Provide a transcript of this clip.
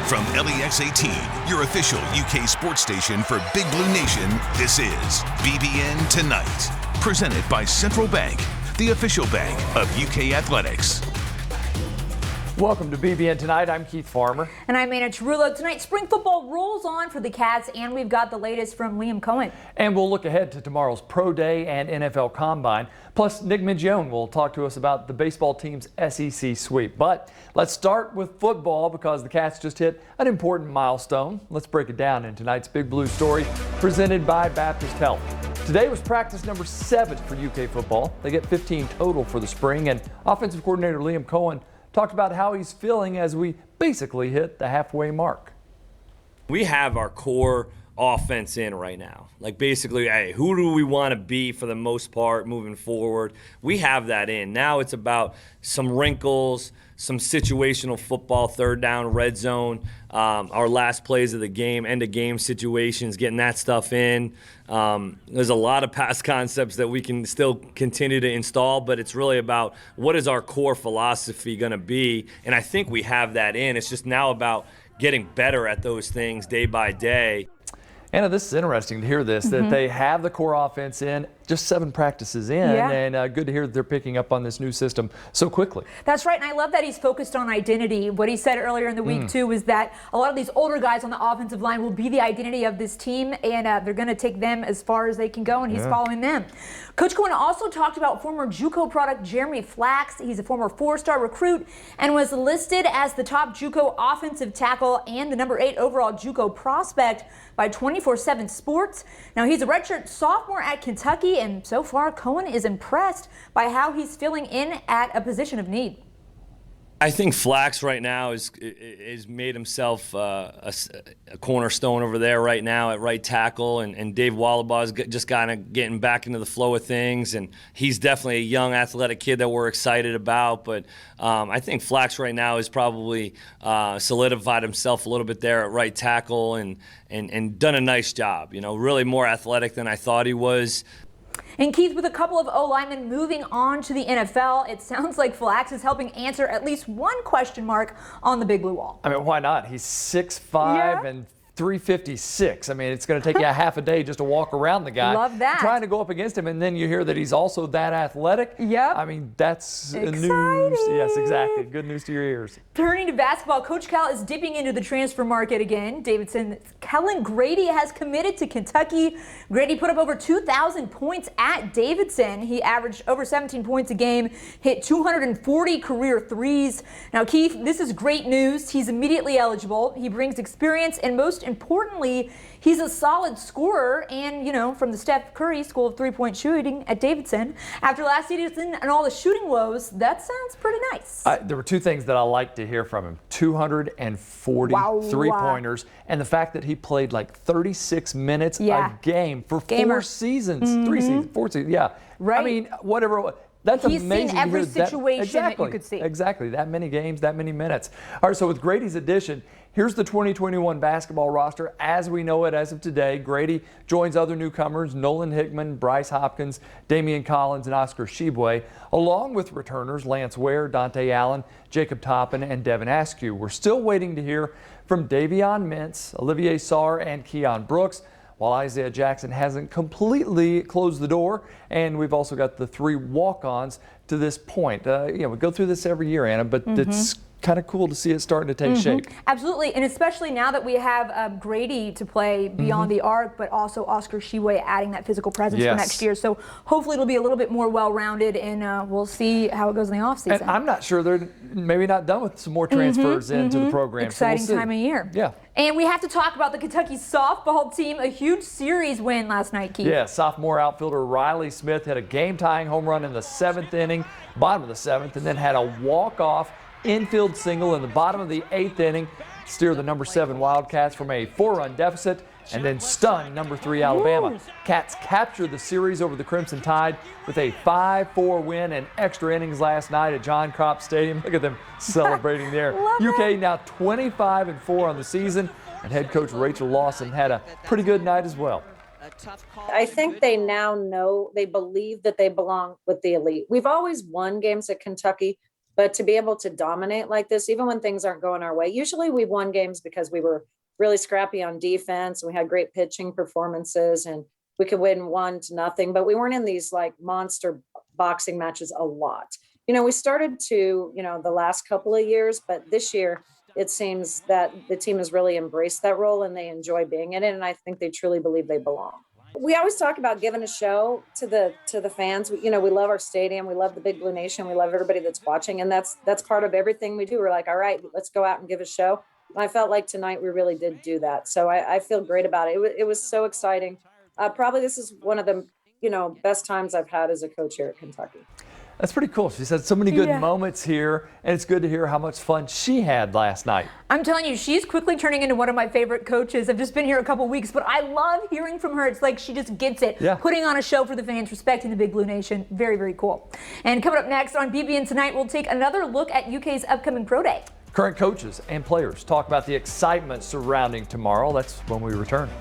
From LEX 18, your official UK sports station for Big Blue Nation, this is BBN Tonight. Presented by Central Bank, the official bank of UK Athletics. Welcome to BBN Tonight. I'm Keith Farmer. And I'm Anna Tarullo. Tonight, spring football rolls on for the Cats, and we've got the latest from Liam Coen. And we'll look ahead to tomorrow's Pro Day and NFL Combine. Plus, Nick Mingione will talk to us about the baseball team's SEC sweep. But let's start with football because the Cats just hit an important milestone. Let's break it down in tonight's Big Blue story presented by Baptist Health. Today was practice number 7 for UK football. They get 15 total for the spring, and offensive coordinator Liam Coen talked about how he's feeling as we basically hit the halfway mark. We have our core offense in right now. Like basically, hey, who do we want to be for the most part moving forward? We have that in. Now it's about some wrinkles, some situational football, third down, red zone, our last plays of the game, end of game situations, getting that stuff in. There's a lot of past concepts that we can still continue to install, but it's really about what is our core philosophy going to be, and I think we have that in. It's just now about getting better at those things day by day. Anna, this is interesting to hear this, that they have the core offense in, just 7 practices in, and good to hear that they're picking up on this new system so quickly. That's right, and I love that he's focused on identity. What he said earlier in the week, too, was that a lot of these older guys on the offensive line will be the identity of this team, and they're going to take them as far as they can go, and he's following them. Coach Coen also talked about former JUCO product Jeremy Flax. He's a former 4-star recruit and was listed as the top JUCO offensive tackle and the number 8 overall JUCO prospect by 24/7 Sports. Now, he's a redshirt sophomore at Kentucky, and so far, Coen is impressed by how he's filling in at a position of need. I think Flax right now is made himself a cornerstone over there right now at right tackle, and Dave Wallabaugh is just kind of getting back into the flow of things, and he's definitely a young athletic kid that we're excited about. But I think Flax right now has probably solidified himself a little bit there at right tackle and done a nice job. You know, really more athletic than I thought he was. And Keith, with a couple of O-linemen moving on to the NFL, it sounds like Flax is helping answer at least one question mark on the Big Blue Wall. I mean, why not? He's 6'5" and 356. I mean, it's going to take you a half a day just to walk around the guy. Love that. Trying to go up against him, and then you hear that he's also that athletic. Yep. I mean, that's exciting news. Yes, exactly. Good news to your ears. Turning to basketball, Coach Cal is dipping into the transfer market again. Davidson, Kellar Grady has committed to Kentucky. Grady put up over 2,000 points at Davidson. He averaged over 17 points a game, hit 240 career threes. Now, Keith, this is great news. He's immediately eligible. He brings experience, and most importantly, he's a solid scorer, and, you know, from the Steph Curry School of Three-Point Shooting at Davidson. After last season and all the shooting woes, that sounds pretty nice. There were 2 things that I liked to hear from him. 240 three-pointers, and the fact that he played like 36 minutes a game for 4 seasons. 3 seasons, 4 seasons, Right. I mean, whatever. That's He's amazing. seen every to hear situation that you could see. Exactly. That many games, that many minutes. All right, so with Grady's addition, here's the 2021 basketball roster as we know it as of today. Grady joins other newcomers, Nolan Hickman, Bryce Hopkins, Damian Collins, and Oscar Shibwe, along with returners Lance Ware, Dante Allen, Jacob Toppin, and Devin Askew. We're still waiting to hear from Davion Mintz, Olivier Sarr, and Keon Brooks, while Isaiah Jackson hasn't completely closed the door. And we've also got the 3 walk-ons to this point. We go through this every year, Anna, but it's kind of cool to see it starting to take shape. Absolutely, and especially now that we have Grady to play beyond the arc, but also Oscar Shibwe adding that physical presence for next year. So hopefully it'll be a little bit more well-rounded, and we'll see how it goes in the offseason. And I'm not sure they're maybe not done with some more transfers into the program. Exciting time of year. Yeah. And we have to talk about the Kentucky softball team, a huge series win last night, Keith. Yeah, sophomore outfielder Riley Smith hit a game-tying home run in the 7th inning, bottom of the 7th, and then had a walk-off infield single in the bottom of the 8th inning, steer the number 7 Wildcats from a 4-run deficit, and then stun number 3 Alabama. Cats captured the series over the Crimson Tide with a 5-4 win and extra innings last night at John Kropp Stadium. Look at them celebrating there. UK now 25-4 on the season, and head coach Rachel Lawson had a pretty good night as well. I think they now know, they believe that they belong with the elite. We've always won games at Kentucky, But to be able to dominate like this, even when things aren't going our way, usually we've won games because we were really scrappy on defense and we had great pitching performances and we could win 1-0, but we weren't in these like monster boxing matches a lot. We started to, the last couple of years, but this year it seems that the team has really embraced that role and they enjoy being in it. And I think they truly believe they belong. We always talk about giving a show to the fans. We love our stadium. We love the Big Blue Nation. We love everybody that's watching. And that's part of everything we do. We're like, all right, let's go out and give a show. And I felt like tonight we really did do that. So I feel great about it. It was so exciting. Probably this is one of the, best times I've had as a coach here at Kentucky. That's pretty cool. She's had so many good moments here, and it's good to hear how much fun she had last night. I'm telling you, she's quickly turning into one of my favorite coaches. I've just been here a couple weeks, but I love hearing from her. It's like she just gets it. Yeah. Putting on a show for the fans, respecting the Big Blue Nation. Very, very cool. And coming up next on BBN Tonight, we'll take another look at UK's upcoming Pro Day. Current coaches and players talk about the excitement surrounding tomorrow. That's when we return.